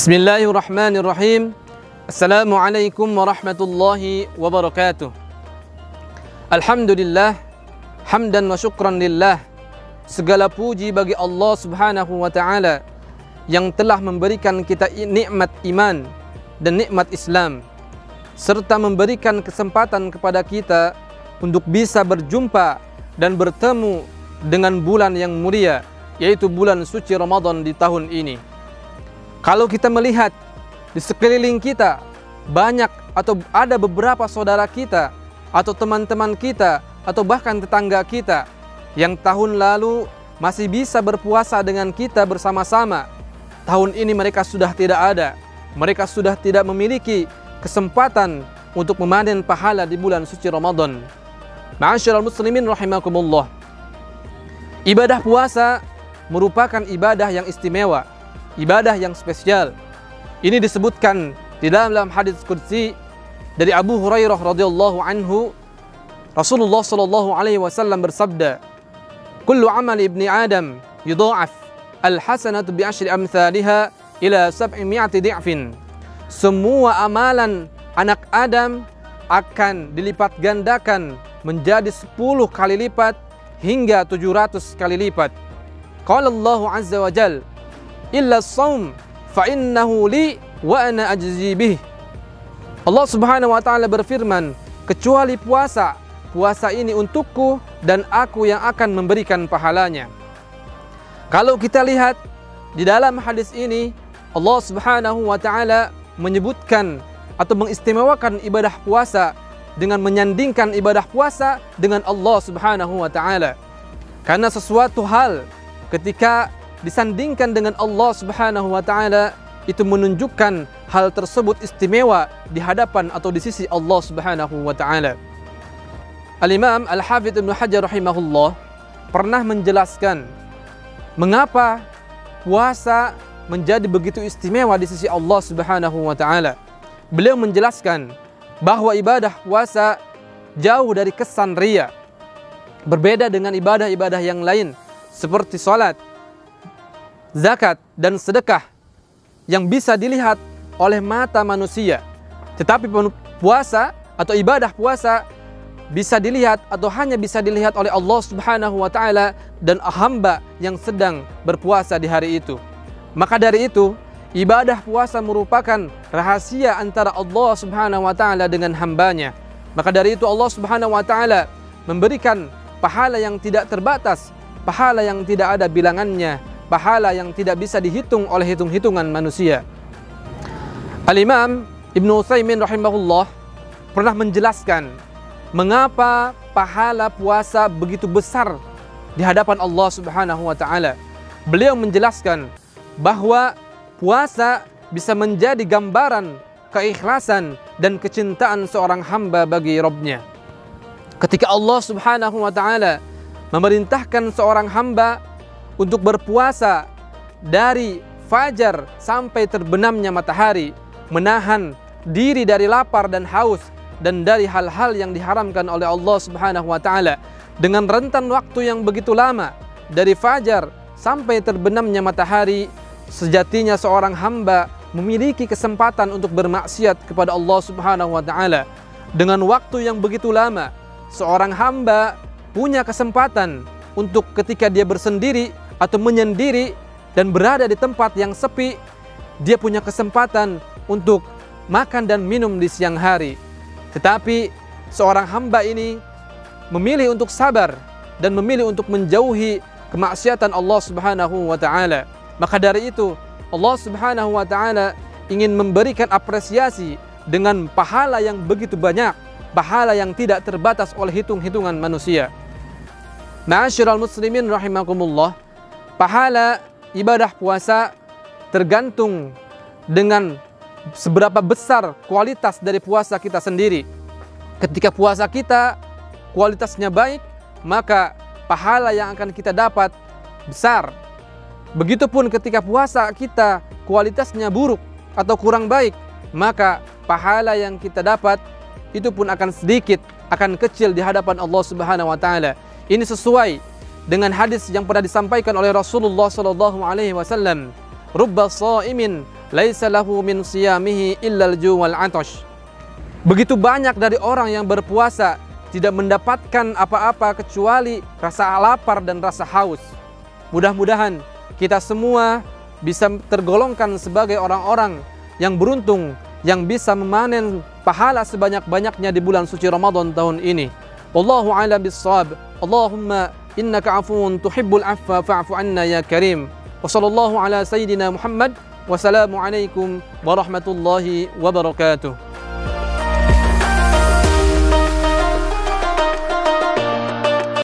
Bismillahirrahmanirrahim. Assalamualaikum warahmatullahi wabarakatuh. Alhamdulillah, hamdan wa syukran lillah. Segala puji bagi Allah subhanahu wa ta'ala yang telah memberikan kita nikmat iman dan nikmat Islam, serta memberikan kesempatan kepada kita untuk bisa berjumpa dan bertemu dengan bulan yang mulia, yaitu bulan suci Ramadan di tahun ini. Kalau kita melihat di sekeliling kita, banyak atau ada beberapa saudara kita atau teman-teman kita atau bahkan tetangga kita yang tahun lalu masih bisa berpuasa dengan kita bersama-sama. Tahun ini mereka sudah tidak ada. Mereka sudah tidak memiliki kesempatan untuk memanen pahala di bulan suci Ramadan. Ma'asyiral muslimin rahimakumullah. Ibadah puasa merupakan ibadah yang istimewa, ibadah yang spesial. Ini disebutkan di dalam hadis qudsi dari Abu Hurairah radhiyallahu anhu. Rasulullah sallallahu alaihi wasallam bersabda, "Kullu amal ibni Adam yudha'af al-hasanatu bi asyri amsalha ila 700 di'fin." Semua amalan anak Adam akan dilipat gandakan menjadi 10 kali lipat hingga 700 kali lipat. Qala Allah azza wa jalla, illa as-shaum fa innahu li wa ana ajzi bih. Allah Subhanahu wa taala berfirman, kecuali puasa, puasa ini untukku dan aku yang akan memberikan pahalanya. Kalau kita lihat di dalam hadis ini, Allah Subhanahu wa taala menyebutkan atau mengistimewakan ibadah puasa dengan menyandingkan ibadah puasa dengan Allah Subhanahu wa taala. Karena sesuatu hal ketika disandingkan dengan Allah Subhanahu wa taala, itu menunjukkan hal tersebut istimewa di hadapan atau di sisi Allah Subhanahu wa taala. Al-Imam Al-Hafidz Ibnu Hajar rahimahullah pernah menjelaskan mengapa puasa menjadi begitu istimewa di sisi Allah Subhanahu wa taala. Beliau menjelaskan bahwa ibadah puasa jauh dari kesan riya. Berbeda dengan ibadah-ibadah yang lain seperti salat, zakat, dan sedekah yang bisa dilihat oleh mata manusia. Tetapi puasa atau ibadah puasa bisa dilihat atau hanya bisa dilihat oleh Allah Subhanahu wa taala dan hamba yang sedang berpuasa di hari itu. Maka dari itu, ibadah puasa merupakan rahasia antara Allah Subhanahu wa taala dengan hambanya. Maka dari itu Allah Subhanahu wa taala memberikan pahala yang tidak terbatas, pahala yang tidak ada bilangannya, pahala yang tidak bisa dihitung oleh hitung-hitungan manusia. Al-Imam Ibnu Utsaimin rahimahullah pernah menjelaskan mengapa pahala puasa begitu besar di hadapan Allah Subhanahu wa taala. Beliau menjelaskan bahwa puasa bisa menjadi gambaran keikhlasan dan kecintaan seorang hamba bagi Rabb-Nya. Ketika Allah Subhanahu wa taala memerintahkan seorang hamba untuk berpuasa dari fajar sampai terbenamnya matahari, menahan diri dari lapar dan haus dan dari hal-hal yang diharamkan oleh Allah Subhanahu wa taala dengan rentan waktu yang begitu lama dari fajar sampai terbenamnya matahari, sejatinya seorang hamba memiliki kesempatan untuk bermaksiat kepada Allah Subhanahu wa taala. Dengan waktu yang begitu lama, seorang hamba punya kesempatan untuk ketika dia bersendiri atau menyendiri dan berada di tempat yang sepi, dia punya kesempatan untuk makan dan minum di siang hari. Tetapi seorang hamba ini memilih untuk sabar dan memilih untuk menjauhi kemaksiatan Allah Subhanahu wa taala. Maka dari itu Allah Subhanahu wa taala ingin memberikan apresiasi dengan pahala yang begitu banyak, pahala yang tidak terbatas oleh hitung-hitungan manusia. Ma'asyiral muslimin rahimakumullah, pahala ibadah puasa tergantung dengan seberapa besar kualitas dari puasa kita sendiri. Ketika puasa kita kualitasnya baik, maka pahala yang akan kita dapat besar. Begitupun ketika puasa kita kualitasnya buruk atau kurang baik, maka pahala yang kita dapat itu pun akan sedikit, akan kecil di hadapan Allah Subhanahu wa taala. Ini sesuai dengan hadis yang pernah disampaikan oleh Rasulullah sallallahu alaihi wasallam, "Rubba sha'imin laisa lahu min siyamihi illa al-ju' wal 'atash. Begitu banyak dari orang yang berpuasa tidak mendapatkan apa-apa kecuali rasa lapar dan rasa haus. Mudah-mudahan kita semua bisa tergolongkan sebagai orang-orang yang beruntung, yang bisa memanen pahala sebanyak-banyaknya di bulan suci Ramadan tahun ini. Wallahu a'lam bis-shawab. Allahumma innaka 'afuwun tuhibbul 'afwa fa'fu 'anna ya karim. Wa sallallahu ala sayyidina Muhammad. Wassalamu alaikum warahmatullahi wabarakatuh.